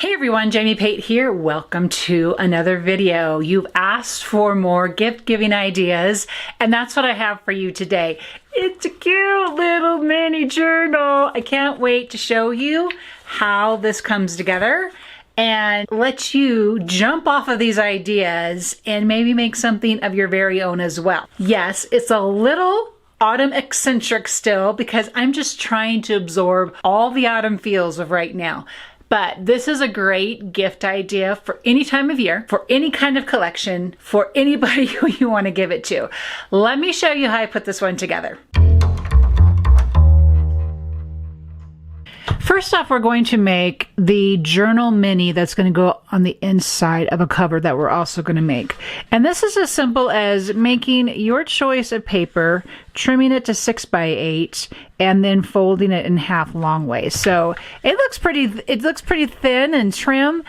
Hey everyone, Jamie Pate here. Welcome to another video. You've asked for more gift giving ideas, and that's what I have for you today. It's a cute little mini journal. I can't wait to show you how this comes together and let you jump off of these ideas and maybe make something of your very own as well. Yes, it's a little autumn eccentric still because I'm just trying to absorb all the autumn feels of right now. But this is a great gift idea for any time of year, for any kind of collection, for anybody who you want to give it to. Let me show you how I put this one together. First off, we're going to make the journal mini that's going to go on the inside of a cover that we're also going to make. And this is as simple as making your choice of paper, trimming it to 6x8, and then folding it in half long ways. So it looks pretty thin and trim,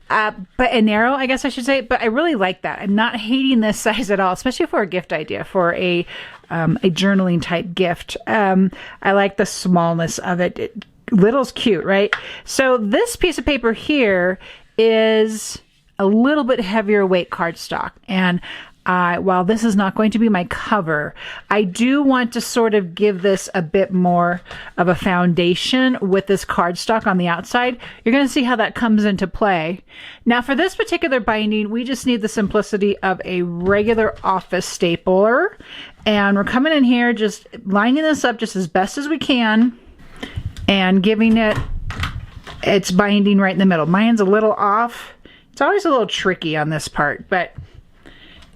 and narrow, I guess I should say. But I really like that. I'm not hating this size at all, especially for a gift idea, for a journaling type gift. I like the smallness of it. Little's cute, right? So this piece of paper here is a little bit heavier weight cardstock. And while this is not going to be my cover, I do want to sort of give this a bit more of a foundation with this cardstock on the outside. You're going to see how that comes into play. Now for this particular binding, we just need the simplicity of a regular office stapler. And we're coming in here, just lining this up just as best as we can, and giving it its binding right in the middle. Mine's a little off. It's always a little tricky on this part, but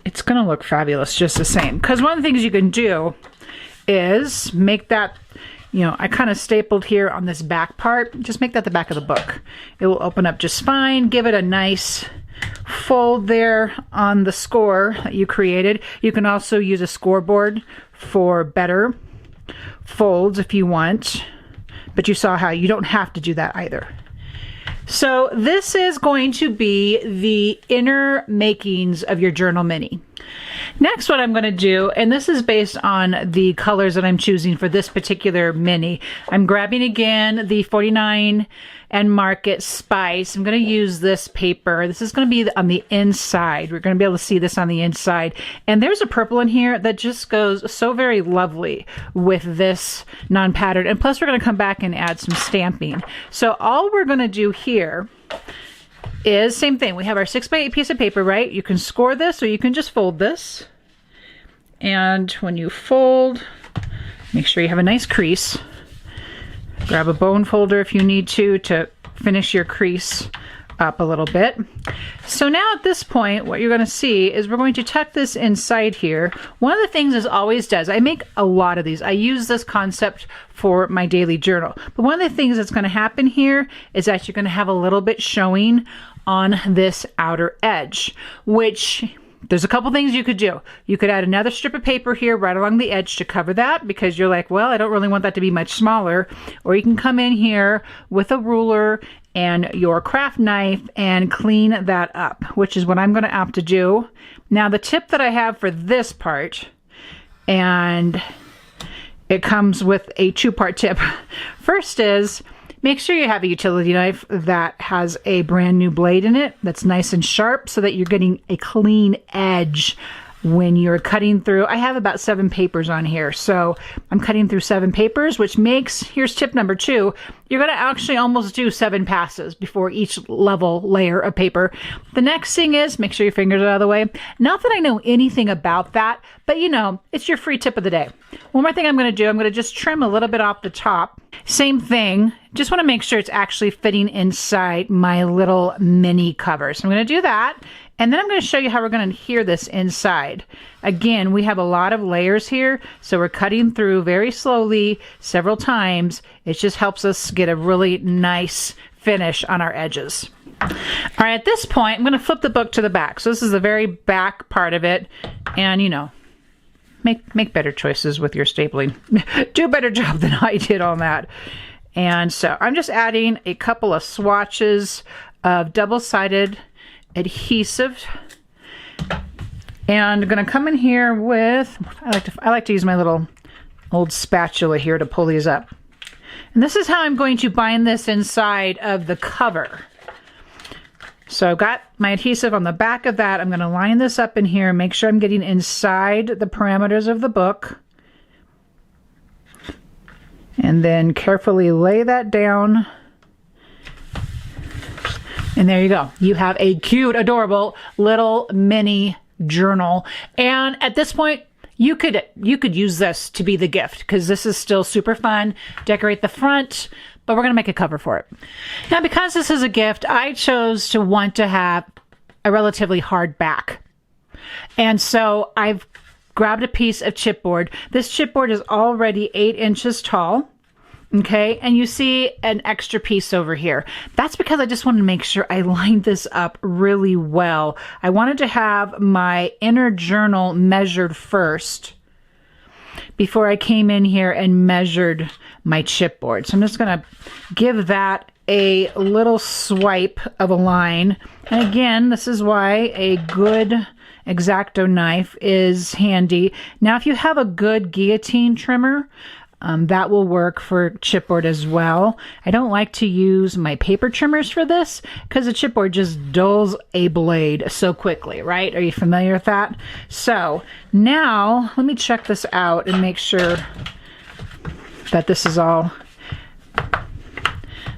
it's gonna look fabulous just the same. Because one of the things you can do is make that, I kind of stapled here on this back part, just make that the back of the book. It will open up just fine. Give it a nice fold there on the score that you created. You can also use a scoreboard for better folds if you want. But you saw how you don't have to do that either. So this is going to be the inner makings of your journal mini. Next, what I'm going to do, and this is based on the colors that I'm choosing for this particular mini. I'm grabbing again the 49 and Market Spice. I'm going to use this paper. This is going to be on the inside. We're going to be able to see this on the inside. And there's a purple in here that just goes so very lovely with this non-pattern. And plus we're going to come back and add some stamping. So all we're going to do here is same thing. We have our 6x8 piece of paper, right? You can score this or you can just fold this. And when you fold, make sure you have a nice crease. Grab a bone folder if you need to finish your crease up a little bit. So now at this point, what you're going to see is we're going to tuck this inside here. One of the things this always does, I make a lot of these. I use this concept for my daily journal. But one of the things that's going to happen here is that you're going to have a little bit showing on this outer edge, which there's a couple things you could do. You could add another strip of paper here right along the edge to cover that because you're like, well, I don't really want that to be much smaller. Or you can come in here with a ruler and your craft knife and clean that up, which is what I'm going to opt to do. Now the tip that I have for this part, and it comes with a two-part tip. First is, make sure you have a utility knife that has a brand new blade in it that's nice and sharp so that you're getting a clean edge when you're cutting through. I have about 7 papers on here, so I'm cutting through 7 papers, which makes, here's tip number 2, you're going to actually almost do 7 passes before each layer of paper. The next thing is, make sure your fingers are out of the way. Not that I know anything about that, but it's your free tip of the day. One more thing I'm going to do, I'm going to just trim a little bit off the top. Same thing, just want to make sure it's actually fitting inside my little mini cover. So I'm going to do that. And then I'm going to show you how we're going to adhere this inside. Again, we have a lot of layers here, so we're cutting through very slowly several times. It just helps us get a really nice finish on our edges. All right, at this point, I'm going to flip the book to the back. So this is the very back part of it. And, make better choices with your stapling. Do a better job than I did on that. And so I'm just adding a couple of swatches of double-sided adhesive, and I'm going to come in here with, I like to use my little old spatula here to pull these up. And this is how I'm going to bind this inside of the cover. So I've got my adhesive on the back of that. I'm going to line this up in here and make sure I'm getting inside the parameters of the book. And then carefully lay that down. And there you go. You have a cute, adorable little mini journal. And at this point, you could use this to be the gift because this is still super fun. Decorate the front, but we're going to make a cover for it. Now, because this is a gift, I chose to want to have a relatively hard back. And so I've grabbed a piece of chipboard. This chipboard is already 8 inches tall. Okay, and you see an extra piece over here. That's because I just wanted to make sure I lined this up really well. I wanted to have my inner journal measured first before I came in here and measured my chipboard. So I'm just going to give that a little swipe of a line. And again, this is why a good X-Acto knife is handy. Now, if you have a good guillotine trimmer, that will work for chipboard as well. I don't like to use my paper trimmers for this because the chipboard just dulls a blade so quickly, right? Are you familiar with that? So now let me check this out and make sure that this is all.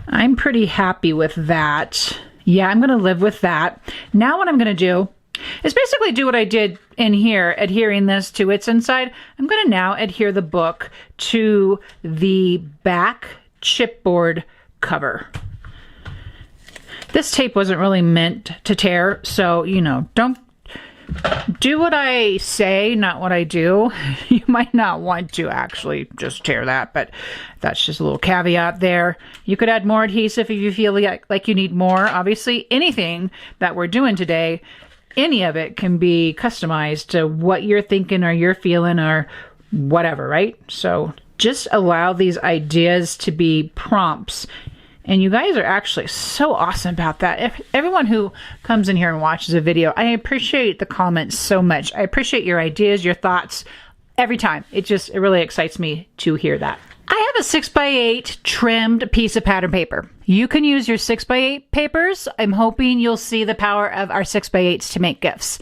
I'm pretty happy with that. Yeah, I'm going to live with that. Now what I'm going to do is basically do what I did in here, adhering this to its inside. I'm going to now adhere the book to the back chipboard cover. This tape wasn't really meant to tear, so, you know, don't do what I say, not what I do. You might not want to actually just tear that, but that's just a little caveat there. You could add more adhesive if you feel like you need more. Obviously, anything that we're doing today, any of it can be customized to what you're thinking or you're feeling or whatever, right? So just allow these ideas to be prompts. And you guys are actually so awesome about that. If everyone who comes in here and watches a video, I appreciate the comments so much. I appreciate your ideas, your thoughts every time. It really excites me to hear that. I have a 6x8 trimmed piece of pattern paper. You can use your 6x8 papers. I'm hoping you'll see the power of our 6x8s to make gifts.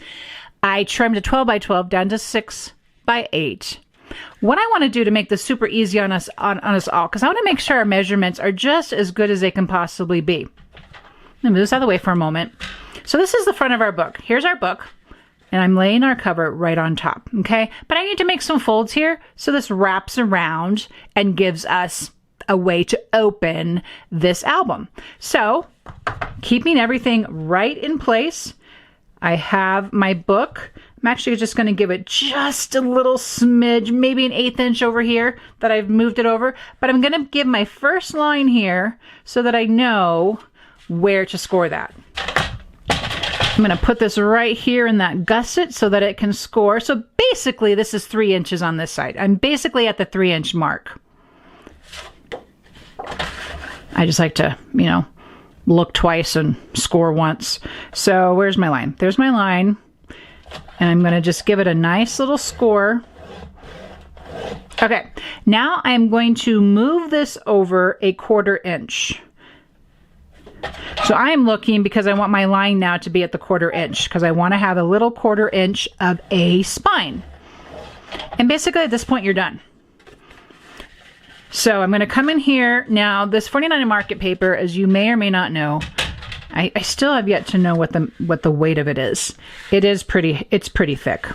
I trimmed a 12x12 down to 6x8. What I want to do to make this super easy on us all, because I want to make sure our measurements are just as good as they can possibly be. Let me move this out of the way for a moment. So this is the front of our book. Here's our book. And I'm laying our cover right on top, okay? But I need to make some folds here, so this wraps around and gives us a way to open this album. So, keeping everything right in place, I have my book. I'm actually just going to give it just a little smidge, maybe an 1/8 inch over here that I've moved it over. But I'm going to give my first line here so that I know where to score that. I'm going to put this right here in that gusset so that it can score. So basically, this is 3 inches on this side. I'm basically at the 3-inch mark. I just like to, you know, look twice and score once. So where's my line? There's my line. And I'm going to just give it a nice little score. Okay, now I'm going to move this over a 1/4 inch. So I'm looking because I want my line now to be at the 1/4 inch because I want to have a little 1/4 inch of a spine. And basically at this point you're done. So I'm going to come in here. Now this 49 market paper, as you may or may not know, I still have yet to know what the weight of it is. It's pretty thick.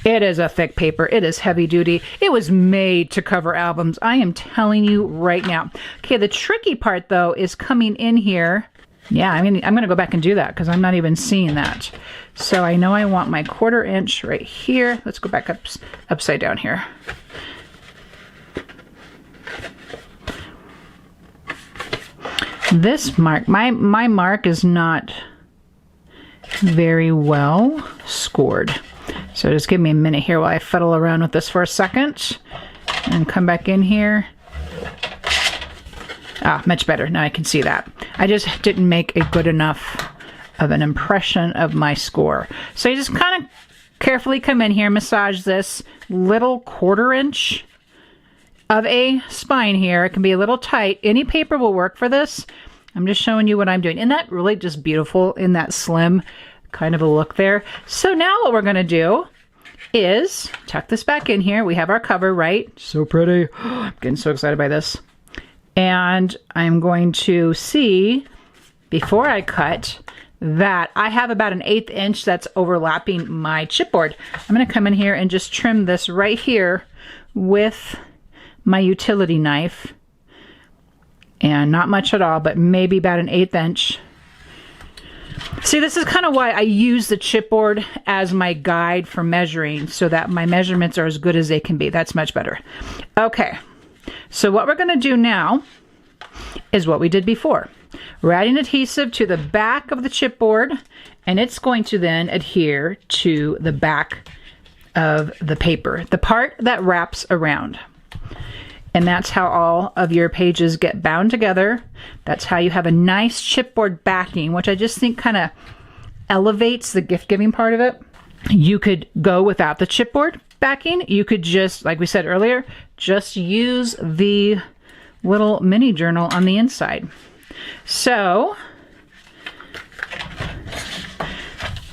It is a thick paper. It is heavy duty. It was made to cover albums. I am telling you right now. Okay, the tricky part though is coming in here. Yeah, I'm gonna go back and do that because I'm not even seeing that. So I know I want my 1/4 inch right here. Let's go back upside down here. This mark, my mark is not very well scored. So just give me a minute here while I fiddle around with this for a second and come back in here. Ah, much better. Now I can see that. I just didn't make a good enough of an impression of my score. So you just kind of carefully come in here, massage this little 1/4 inch of a spine here. It can be a little tight. Any paper will work for this. I'm just showing you what I'm doing. Isn't that really just beautiful in that slim kind of a look there? So now what we're going to do is tuck this back in here. We have our cover, right? So pretty. I'm getting so excited by this. And I'm going to see, before I cut, that I have about an 1/8 inch that's overlapping my chipboard. I'm going to come in here and just trim this right here with my utility knife. And not much at all, but maybe about an 1/8 inch. See, this is kind of why I use the chipboard as my guide for measuring, so that my measurements are as good as they can be. That's much better. Okay, so what we're going to do now is what we did before. We're adding adhesive to the back of the chipboard, and it's going to then adhere to the back of the paper, the part that wraps around. And that's how all of your pages get bound together. That's how you have a nice chipboard backing, which I just think kind of elevates the gift giving part of it. You could go without the chipboard backing. You could just, like we said earlier, just use the little mini journal on the inside. So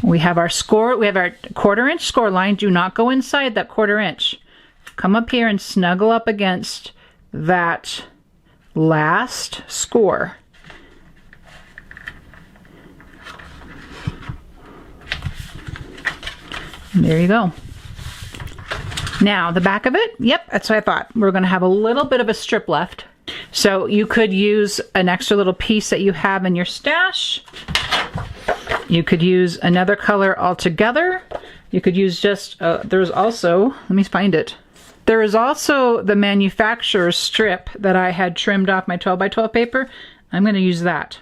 we have our score, we have our 1/4 inch score line. Do not go inside that 1/4 inch. Come up here and snuggle up against that last score. There you go. Now the back of it, yep, that's what I thought. We're going to have a little bit of a strip left. So you could use an extra little piece that you have in your stash. You could use another color altogether. You could use just, there's also, let me find it. There is also the manufacturer's strip that I had trimmed off my 12 by 12 paper. I'm going to use that.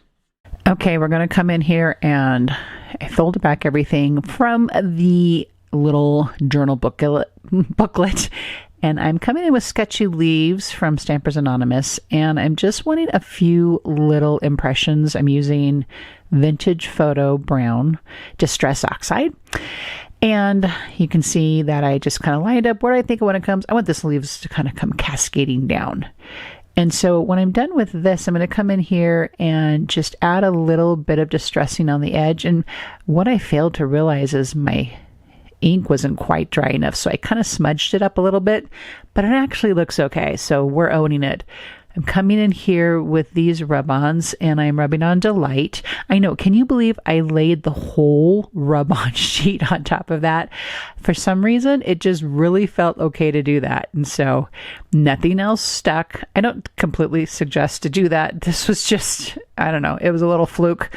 Okay, we're going to come in here and I folded back everything from the little journal booklet. And I'm coming in with Sketchy Leaves from Stampers Anonymous, and I'm just wanting a few little impressions. I'm using Vintage Photo Brown Distress Oxide. And you can see that I just kind of lined up where I think when it comes, I want this leaves to kind of come cascading down. And so when I'm done with this, I'm going to come in here and just add a little bit of distressing on the edge. And what I failed to realize is my ink wasn't quite dry enough, so I kind of smudged it up a little bit, but it actually looks okay, so we're owning it. I'm coming in here with these rub-ons, and I'm rubbing on Delight. I know, can you believe I laid the whole rub-on sheet on top of that? For some reason, it just really felt okay to do that, and so nothing else stuck. I don't completely suggest to do that. This was just, I don't know, it was a little fluke.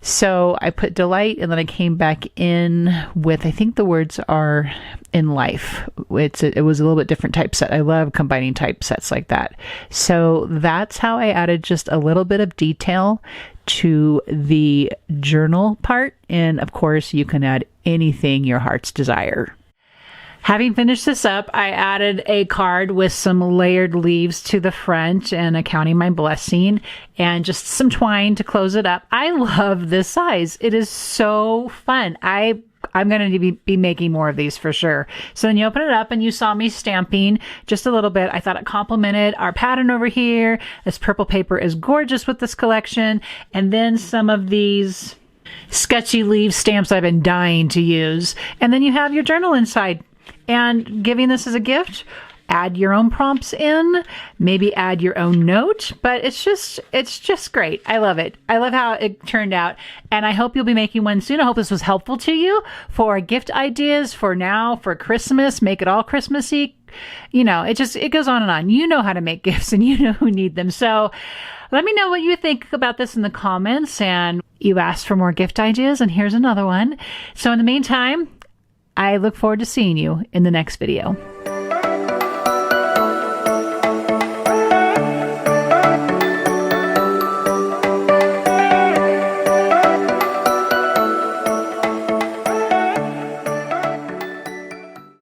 So I put Delight, and then I came back in with, I think the words are In Life. It was a little bit different typeset. I love combining typesets like that. So that's how I added just a little bit of detail to the journal part. And of course, you can add anything your heart's desire. Having finished this up, I added a card with some layered leaves to the front and a Counting My Blessing and just some twine to close it up. I love this size. It is so fun. I'm going to be making more of these for sure. So then you open it up and you saw me stamping just a little bit. I thought it complemented our pattern over here. This purple paper is gorgeous with this collection. And then some of these Sketchy Leaf stamps I've been dying to use. And then you have your journal inside. And giving this as a gift, add your own prompts in, maybe add your own note, but it's just great. I love it. I love how it turned out, and I hope you'll be making one soon. I hope this was helpful to you for gift ideas for now, for Christmas. Make it all Christmassy. You know, it goes on and on. You know how to make gifts, and you know who need them. So let me know what you think about this in the comments, and you asked for more gift ideas, and here's another one. So in the meantime, I look forward to seeing you in the next video.